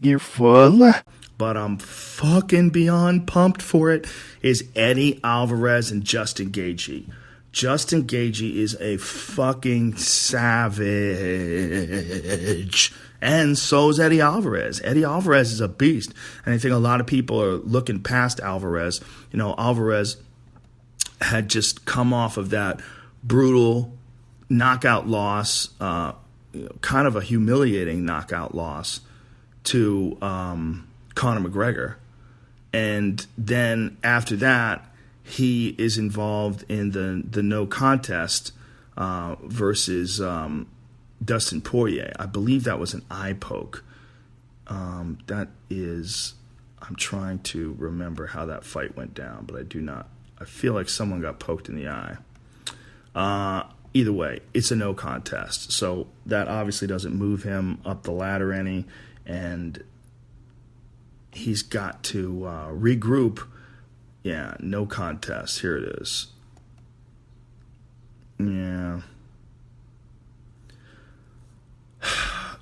You're full. But I'm fucking beyond pumped for it, is Eddie Alvarez and Justin Gaethje. Justin Gaethje is a fucking savage. And so is Eddie Alvarez. Eddie Alvarez is a beast. And I think a lot of people are looking past Alvarez. You know, Alvarez had just come off of that brutal knockout loss, kind of a humiliating knockout loss to Conor McGregor. And then after that, he is involved in the no contest versus Dustin Poirier. I believe that was an eye poke. That is, I'm trying to remember how that fight went down, but I do not. I feel like someone got poked in the eye. Either way, it's a no contest. So that obviously doesn't move him up the ladder any, and he's got to regroup. Yeah, no contest. Here it is. Yeah.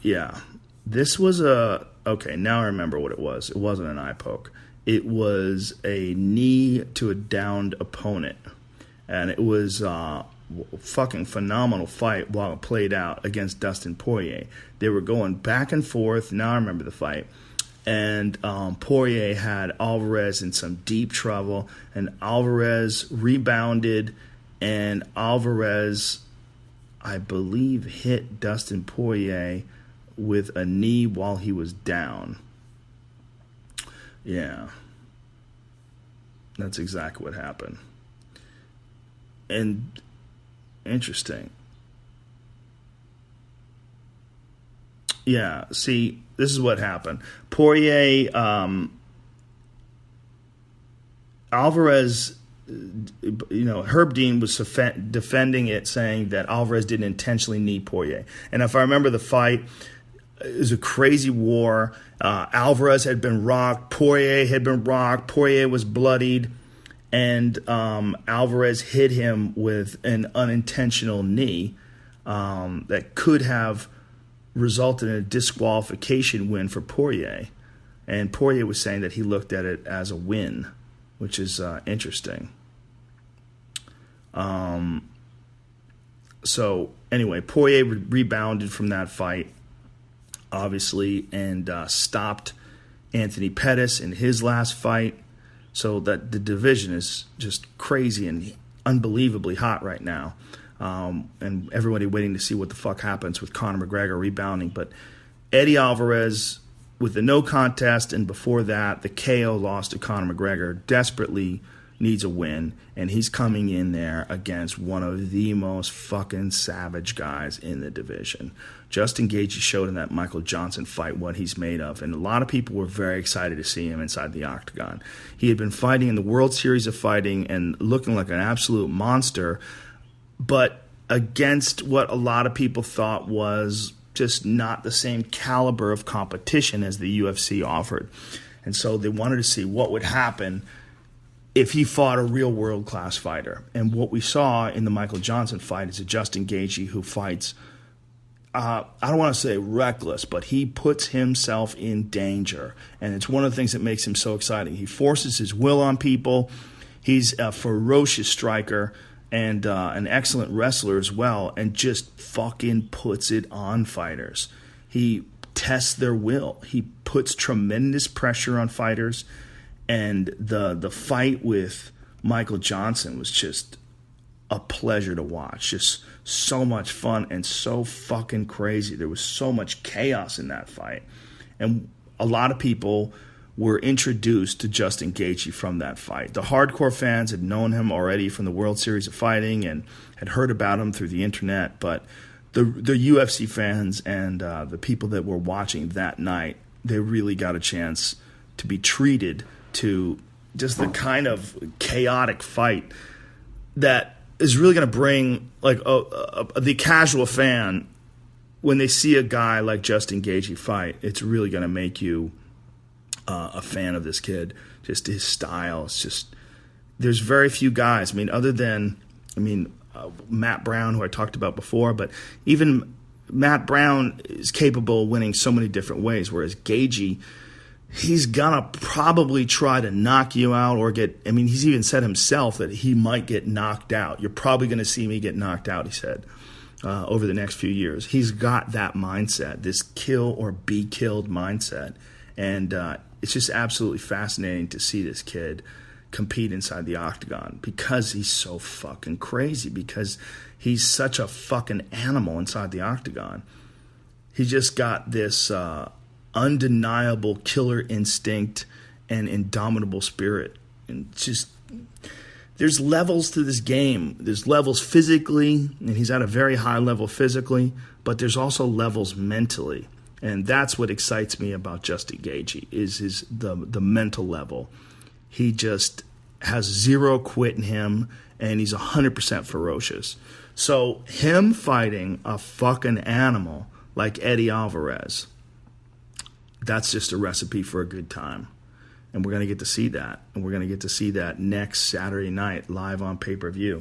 Yeah. This was okay, now I remember what it was. It wasn't an eye poke. It was a knee to a downed opponent. And it was a fucking phenomenal fight while it played out against Dustin Poirier. They were going back and forth. Now I remember the fight. And Poirier had Alvarez in some deep trouble. And Alvarez rebounded. And Alvarez, I believe, hit Dustin Poirier with a knee while he was down. Yeah. That's exactly what happened. And interesting. Yeah, see, this is what happened. Poirier, Alvarez, Herb Dean was defending it, saying that Alvarez didn't intentionally knee Poirier. And if I remember the fight, it was a crazy war. Alvarez had been rocked. Poirier had been rocked. Poirier was bloodied. And Alvarez hit him with an unintentional knee that could have resulted in a disqualification win for Poirier. And Poirier was saying that he looked at it as a win, which is interesting. So anyway, Poirier rebounded from that fight, obviously, and stopped Anthony Pettis in his last fight. So that the division is just crazy and unbelievably hot right now. And everybody waiting to see what the fuck happens with Conor McGregor rebounding. But Eddie Alvarez, with the no contest, and before that, the KO loss to Conor McGregor, desperately needs a win. And he's coming in there against one of the most fucking savage guys in the division. Justin Gaethje showed in that Michael Johnson fight what he's made of, and a lot of people were very excited to see him inside the octagon. He had been fighting in the World Series of Fighting and looking like an absolute monster, but against what a lot of people thought was just not the same caliber of competition as the UFC offered. And so they wanted to see what would happen if he fought a real world-class fighter. And what we saw in the Michael Johnson fight is a Justin Gaethje who fights, I don't want to say reckless, but he puts himself in danger. And it's one of the things that makes him so exciting. He forces his will on people. He's a ferocious striker and an excellent wrestler as well, and just fucking puts it on fighters. He tests their will. He puts tremendous pressure on fighters. And the fight with Michael Johnson was just a pleasure to watch. Just so much fun and so fucking crazy. There was so much chaos in that fight. And a lot of people were introduced to Justin Gaethje from that fight. The hardcore fans had known him already from the World Series of Fighting and had heard about him through the internet. But the UFC fans and the people that were watching that night, they really got a chance to be treated to just the kind of chaotic fight that is really going to bring like the casual fan, when they see a guy like Justin Gaethje fight, it's really going to make you a fan of this kid. Just his style. It's just, there's very few guys. Other than Matt Brown, who I talked about before, but even Matt Brown is capable of winning so many different ways, whereas Gaethje, he's gonna probably try to knock you out or get. I mean, he's even said himself that he might get knocked out. You're probably gonna see me get knocked out, he said, over the next few years. He's got that mindset, this kill or be killed mindset, and it's just absolutely fascinating to see this kid compete inside the octagon because he's so fucking crazy, because he's such a fucking animal inside the octagon. He just got this undeniable killer instinct and indomitable spirit. And just, there's levels to this game. There's levels physically, and he's at a very high level physically, but there's also levels mentally. And that's what excites me about Justin Gaethje, is the mental level. He just has zero quit in him, and he's 100% ferocious. So him fighting a fucking animal like Eddie Alvarez, that's just a recipe for a good time. And we're going to get to see that. And we're going to get to see that next Saturday night live on pay-per-view.